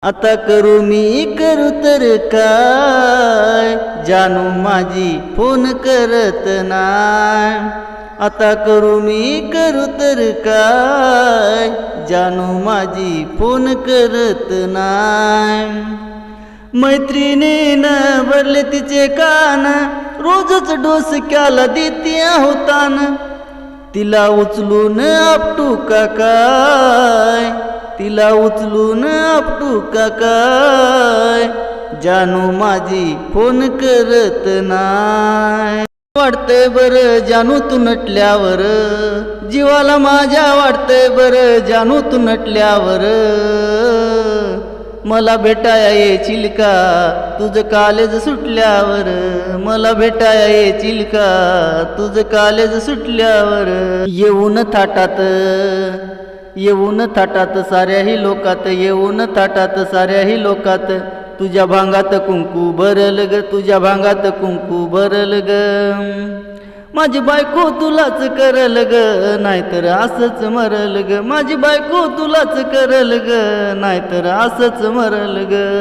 आता करू मी करू तर काय, जानू माझी फोन करत नाय। आता करू मी करू तर काय, जानू माझी फोन करत नाय। मैत्रिणीनं भरले तिचे कान, रोजच डोसक्याला देते होतान। तिला उचलून आपटू का काय, तिला उचलून आपटू का काय, जानू माझी फोन करत नाय। वाटतंय बरं जानू तू नटल्यावर, जीवाला माझ्या वाटतंय बरं जानू तू नटल्यावर। मला भेटाया येशील का तुझं कॉलेज सुटल्यावर, मला भेटाया येशील का तुझं कॉलेज सुटल्यावर। येऊन थाटात, येऊन थाटात साऱ्याही लोकात, येऊन थाटात साऱ्याही लोकात। तुझ्या भांगात कुंकू भरल ग, तुझ्या भांगात कुंकू भरल ग। माझी बायको तुलाच करल ग, नाहीतर असंच मरल ग। माझी बायको तुलाच करल ग, नाहीतर असंच मरल ग।